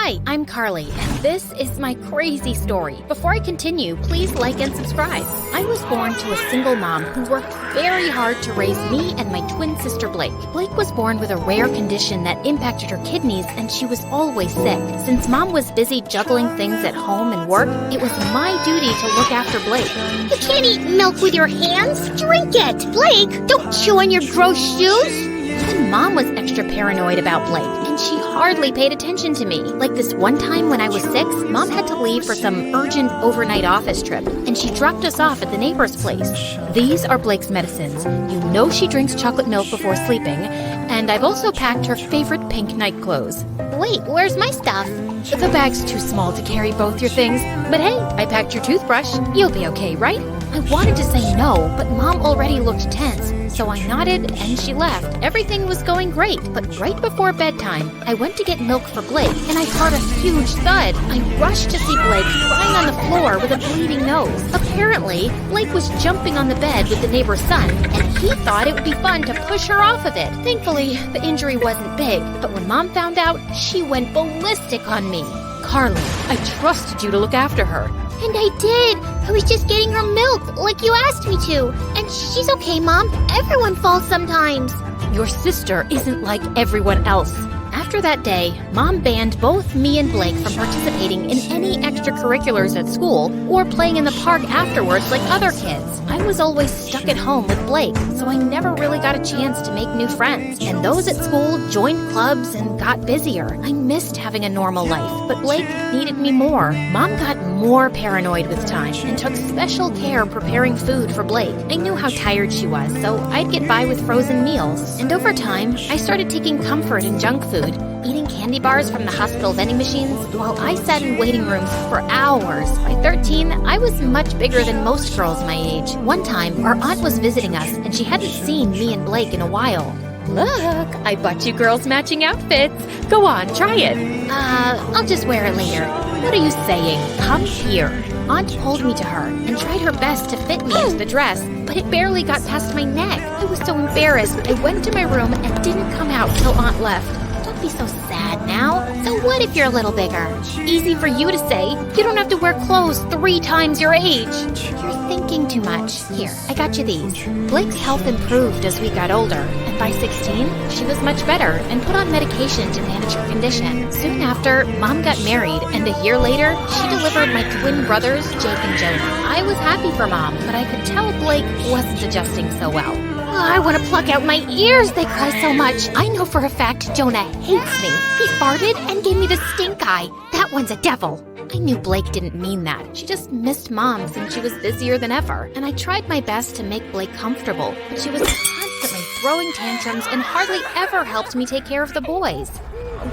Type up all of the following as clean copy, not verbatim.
Hi, I'm Carly, and this is my crazy story. Before I continue, please like and subscribe. I was born to a single mom who worked very hard to raise me and my twin sister Blake. Blake was born with a rare condition that impacted her kidneys, and she was always sick. Since mom was busy juggling things at home and work, it was my duty to look after Blake. You can't eat milk with your hands. Drink it. Blake, don't chew on your gross shoes. Even mom was extra paranoid about Blake, and she hardly paid attention to me. Like this one time when I was 6, mom had to leave for some urgent overnight office trip, and she dropped us off at the neighbor's place. These are Blake's medicines. You know she drinks chocolate milk before sleeping, and I've also packed her favorite pink night clothes. Wait, where's my stuff? The bag's too small to carry both your things, but hey, I packed your toothbrush. You'll be okay, right? I wanted to say no, but mom already looked tense, so I nodded and she left. Everything was going great, but right before bedtime, I went to get milk for Blake, and I heard a huge thud. I rushed to see Blake lying on the floor with a bleeding nose. Apparently, Blake was jumping on the bed with the neighbor's son, and he thought it would be fun to push her off of it. Thankfully, the injury wasn't big, but when mom found out, she went ballistic on me. Carly, I trusted you to look after her. And I did. I was just getting her milk, like you asked me to. And she's okay, Mom. Everyone falls sometimes. Your sister isn't like everyone else. After that day, mom banned both me and Blake from participating in any extracurriculars at school or playing in the park afterwards like other kids. I was always stuck at home with Blake, so I never really got a chance to make new friends. And those at school joined clubs and got busier. I missed having a normal life, but Blake needed me more. Mom got more paranoid with time and took special care preparing food for Blake. I knew how tired she was, so I'd get by with frozen meals. And over time, I started taking comfort in junk food, eating candy bars from the hospital vending machines while I sat in waiting rooms for hours. By 13, I was much bigger than most girls my age. One time, our aunt was visiting us, and she hadn't seen me and Blake in a while. Look, I bought you girls matching outfits. Go on, try it. I'll just wear it later. What are you saying? Come here. Aunt pulled me to her and tried her best to fit me into the dress, but it barely got past my neck. I was so embarrassed, I went to my room and didn't come out till Aunt left. Don't be so sad now. So what if you're a little bigger? Easy for you to say. You don't have to wear clothes 3 times your age. You're thinking too much. Here, I got you these. Blake's health improved as we got older, and by 16, she was much better and put on medication to manage her condition. Soon after, Mom got married, and a year later, she delivered my twin brothers, Jake and Jonah. I was happy for Mom, but I could tell Blake wasn't adjusting so well. I want to pluck out my ears, they cry so much. I know for a fact Jonah hates me. He farted and gave me the stink eye. That one's a devil. I knew Blake didn't mean that. She just missed Mom since she was busier than ever. And I tried my best to make Blake comfortable, but she was constantly throwing tantrums and hardly ever helped me take care of the boys.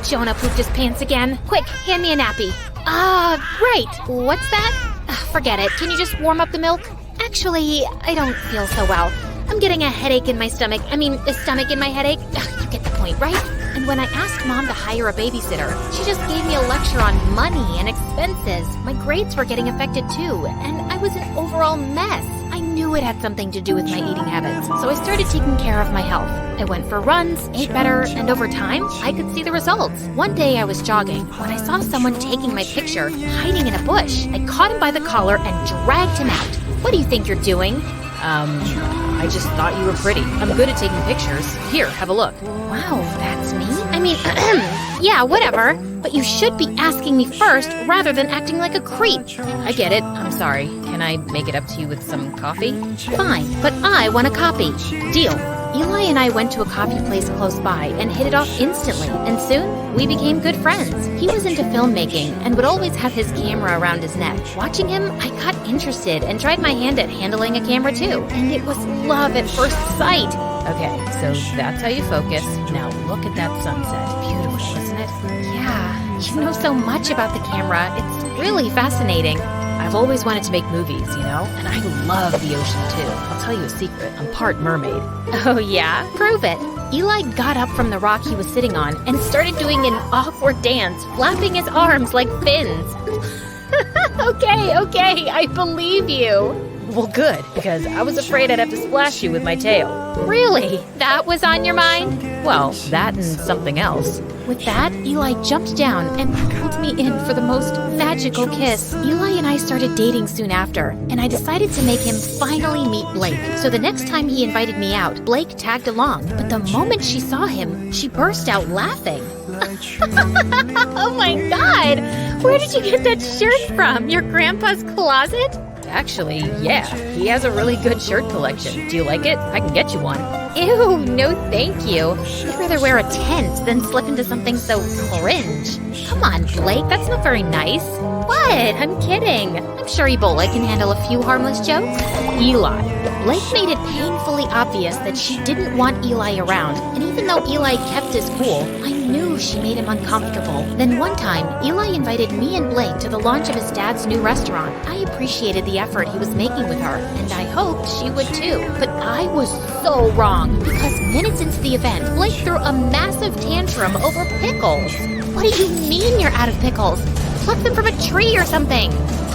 Jonah pooped his pants again. Quick, hand me a nappy. Right. What's that? Forget it. Can you just warm up the milk? Actually, I don't feel so well. I'm getting a headache in my stomach. A stomach in my headache. You get the point, right? And when I asked Mom to hire a babysitter, she just gave me a lecture on money and expenses. My grades were getting affected too, and I was an overall mess. I knew it had something to do with my eating habits, so I started taking care of my health. I went for runs, ate better, and over time, I could see the results. One day I was jogging when I saw someone taking my picture, hiding in a bush. I caught him by the collar and dragged him out. What do you think you're doing? I just thought you were pretty. I'm good at taking pictures. Here, have a look. Wow, that's me? Yeah, whatever. But you should be asking me first rather than acting like a creep. I get it. I'm sorry. Can I make it up to you with some coffee? Fine, but I want a copy. Deal. Eli and I went to a coffee place close by and hit it off instantly, and soon we became good friends. He was into filmmaking and would always have his camera around his neck. Watching him, I got interested and tried my hand at handling a camera too, and it was love at first sight. Okay, so that's how you focus. Now look at that sunset. Beautiful, isn't it? Yeah, you know so much about the camera. It's really fascinating. I've always wanted to make movies, and I love the ocean too. I'll tell you a secret, I'm part mermaid. Oh yeah? Prove it. Eli got up from the rock he was sitting on and started doing an awkward dance, flapping his arms like fins. Okay, I believe you. Well, good, because I was afraid I'd have to splash you with my tail. Really? That was on your mind? Well, that and something else. With that, Eli jumped down and pulled me in for the most magical kiss. Eli and I started dating soon after, and I decided to make him finally meet Blake. So the next time he invited me out, Blake tagged along. But the moment she saw him, she burst out laughing. Oh my God! Where did you get that shirt from? Your grandpa's closet? Actually, yeah, he has a really good shirt collection. Do you like it? I can get you one. Ew, no thank you. I'd rather wear a tent than slip into something so cringe. Come on, Blake, that's not very nice. What? I'm kidding. I'm sure Ebola can handle a few harmless jokes. Eli. Blake made it painfully obvious that she didn't want Eli around, and even though Eli kept his cool, I knew she made him uncomfortable. Then one time, Eli invited me and Blake to the launch of his dad's new restaurant. I appreciated the effort he was making with her, and I hoped she would too. But I was so wrong, because minutes into the event, Blake threw a massive tantrum over pickles. What do you mean you're out of pickles? Pluck them from a tree or something.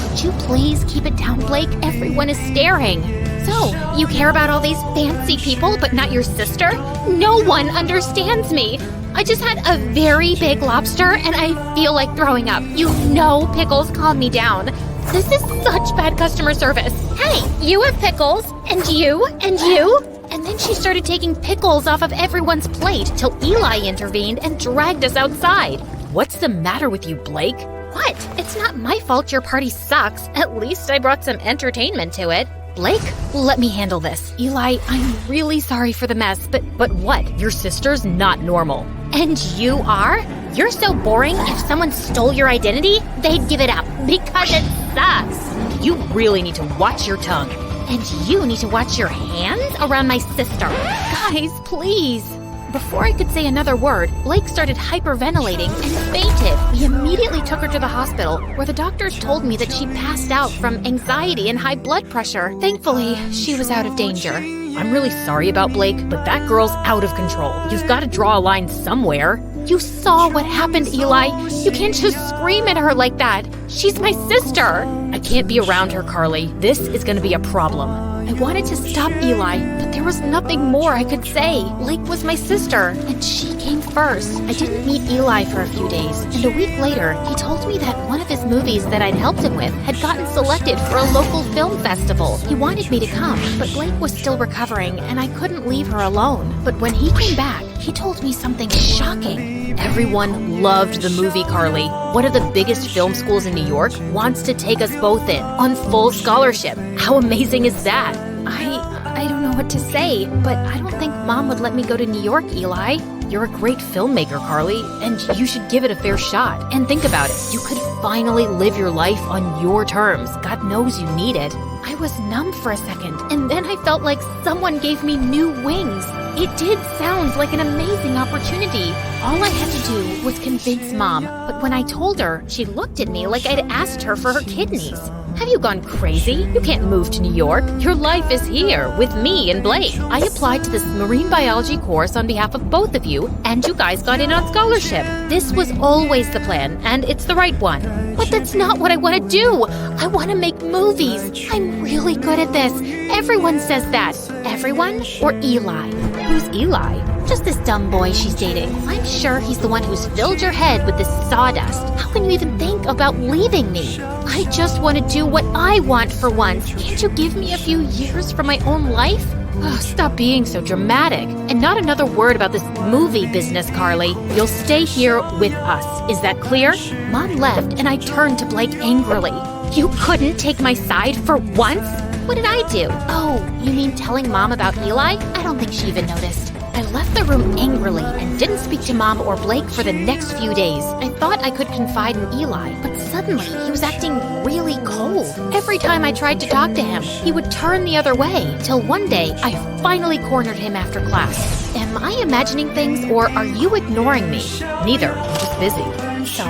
Could you please keep it down, Blake? Everyone is staring. So, you care about all these fancy people, but not your sister? No one understands me. I just had a very big lobster, and I feel like throwing up. You know pickles calm me down. This is such bad customer service. Hey, you have pickles, and you, and you. And then she started taking pickles off of everyone's plate till Eli intervened and dragged us outside. What's the matter with you, Blake? What? It's not my fault your party sucks. At least I brought some entertainment to it. Blake, let me handle this. Eli, I'm really sorry for the mess, but what? Your sister's not normal. And you are? You're so boring, if someone stole your identity, they'd give it up, because it sucks. You really need to watch your tongue. And you need to watch your hands around my sister. Guys, please. Before I could say another word, Blake started hyperventilating and fainted. We immediately took her to the hospital, where the doctors told me that she passed out from anxiety and high blood pressure. Thankfully, she was out of danger. I'm really sorry about Blake, but that girl's out of control. You've got to draw a line somewhere. You saw what happened, Eli. You can't just scream at her like that. She's my sister. I can't be around her, Carly. This is going to be a problem. I wanted to stop Eli, but there was nothing more I could say. Blake was my sister, and she came first. I didn't meet Eli for a few days, and a week later, he told me that one of his movies that I'd helped him with had gotten selected for a local film festival. He wanted me to come, but Blake was still recovering, and I couldn't leave her alone. But when he came back, he told me something shocking. Everyone loved the movie, Carly. One of the biggest film schools in New York wants to take us both in on full scholarship. How amazing is that? I don't know what to say, but I don't think Mom would let me go to New York, Eli. You're a great filmmaker, Carly, and you should give it a fair shot. And think about it. You could finally live your life on your terms. God knows you need it. I was numb for a second, and then I felt like someone gave me new wings. It did sound like an amazing opportunity. All I had to do was convince Mom, but when I told her, she looked at me like I'd asked her for her kidneys. Have you gone crazy? You can't move to New York. Your life is here with me and Blake. I applied to this marine biology course on behalf of both of you, and you guys got in on scholarship. This was always the plan, and it's the right one. But that's not what I want to do. I want to make movies. I'm really good at this. Everyone says that. Everyone or Eli? Who's Eli? Just this dumb boy she's dating. I'm sure he's the one who's filled your head with this sawdust. How can you even think about leaving me? I just want to do what I want for once. Can't you give me a few years from my own life? Oh, stop being so dramatic. And not another word about this movie business, Carly. You'll stay here with us. Is that clear? Mom left, and I turned to Blake angrily. You couldn't take my side for once? What did I do? Oh, you mean telling Mom about Eli? I don't think she even noticed. I left the room angrily and didn't speak to Mom or Blake for the next few days. I thought I could confide in Eli, but suddenly he was acting really cold. Every time I tried to talk to him, he would turn the other way, till one day I finally cornered him after class. Am I imagining things, or are you ignoring me? Neither. I'm just busy. So,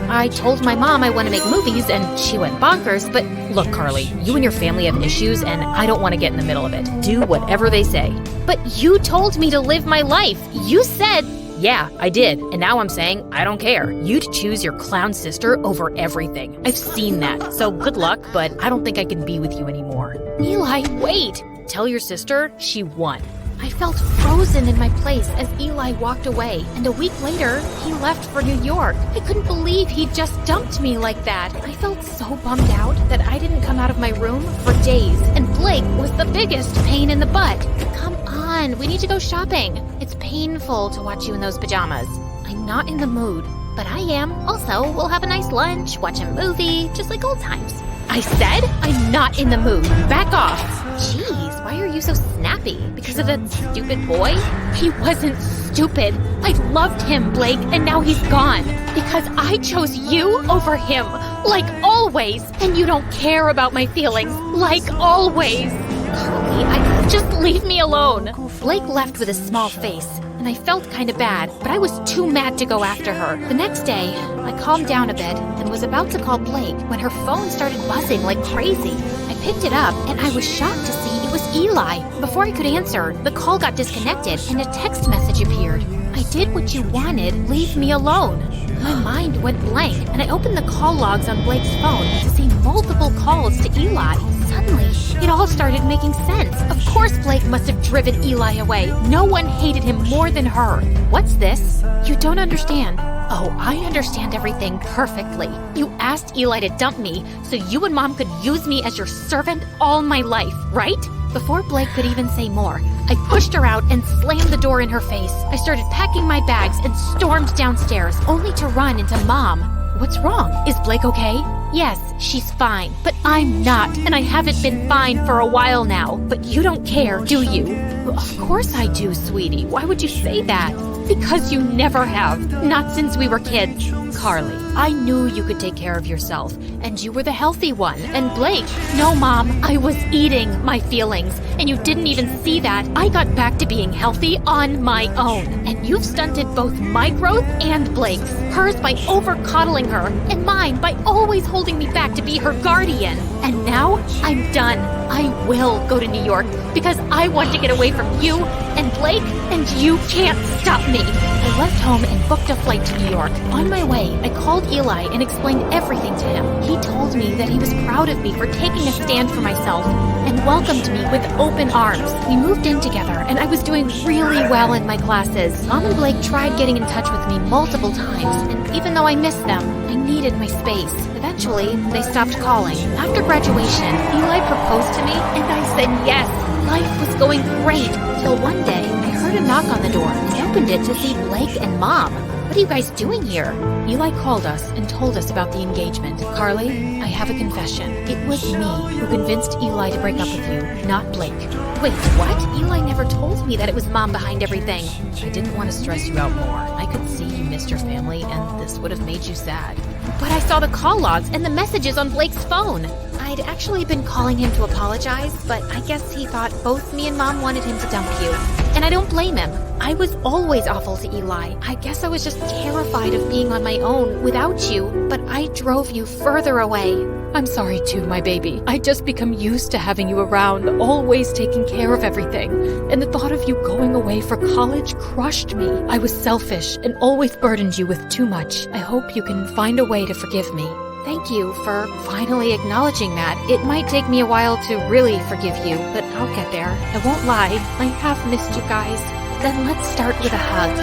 I told my mom I want to make movies, and she went bonkers, but look, Carly, you and your family have issues, and I don't want to get in the middle of it. Do whatever they say. But you told me to live my life. You said... Yeah, I did, and now I'm saying I don't care. You'd choose your clown sister over everything. I've seen that, so good luck, but I don't think I can be with you anymore. Eli, wait! Tell your sister she won. I felt frozen in my place as Eli walked away, and a week later, he left for New York. I couldn't believe he'd just dumped me like that. I felt so bummed out that I didn't come out of my room for days, and Blake was the biggest pain in the butt. Come on, we need to go shopping. It's painful to watch you in those pajamas. I'm not in the mood, but I am. Also, we'll have a nice lunch, watch a movie, just like old times. I said I'm not in the mood. Back off. Jeez, why are you so snappy? Because of that stupid boy? He wasn't stupid. I loved him, Blake, and now he's gone. Because I chose you over him, like always. And you don't care about my feelings, like always. Carly, just leave me alone. Blake left with a small face, and I felt kind of bad, but I was too mad to go after her. The next day, I calmed down a bit and was about to call Blake when her phone started buzzing like crazy. I picked it up, and I was shocked to see it was Eli. Before I could answer, the call got disconnected, and a text message appeared. I did what you wanted, leave me alone. My mind went blank, and I opened the call logs on Blake's phone to see multiple calls to Eli. Suddenly, it all started making sense. Of course Blake must have driven Eli away. No one hated him more than her. What's this? You don't understand. Oh, I understand everything perfectly. You asked Eli to dump me so you and Mom could use me as your servant all my life, right? Before Blake could even say more, I pushed her out and slammed the door in her face. I started packing my bags and stormed downstairs, only to run into Mom. What's wrong? Is Blake okay? Yes, she's fine, but I'm not, and I haven't been fine for a while now. But you don't care, do you? Of course I do, sweetie. Why would you say that? Because you never have. Not since we were kids. Carly, I knew you could take care of yourself, and you were the healthy one. And Blake, no, Mom, I was eating my feelings, and you didn't even see that. I got back to being healthy on my own, and you've stunted both my growth and Blake's. Hers by over-coddling her, and mine by always holding me back to be her guardian. And now, I'm done. I will go to New York, because I want to get away from you and Blake, and you can't stop me. I left home and booked a flight to New York. On my way, I called Eli and explained everything to him. He told me that he was proud of me for taking a stand for myself and welcomed me with open arms. We moved in together, and I was doing really well in my classes. Mom and Blake tried getting in touch with me multiple times, and even though I missed them, I needed my space. Eventually, they stopped calling. After graduation, Eli proposed to me, and I said yes. Life was going great, till one day I heard a knock on the door and opened it to see Blake and Mom. What are you guys doing here? Eli called us and told us about the engagement. Carly, I have a confession. It was me who convinced Eli to break up with you, not Blake. Wait, what? Eli never told me that it was Mom behind everything. I didn't want to stress you out more. I could see you missed your family, and this would have made you sad. But I saw the call logs and the messages on Blake's phone. I'd actually been calling him to apologize, but I guess he thought both me and Mom wanted him to dump you. And I don't blame him. I was always awful to Eli. I guess I was just terrified of being on my own without you, but I drove you further away. I'm sorry too, my baby. I'd just become used to having you around, always taking care of everything. And the thought of you going away for college crushed me. I was selfish and always burdened you with too much. I hope you can find a way to forgive me. Thank you for finally acknowledging that. It might take me a while to really forgive you, but I'll get there. I won't lie. I have missed you guys. Then let's start with a hug.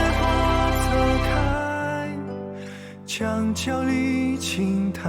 将角力青苔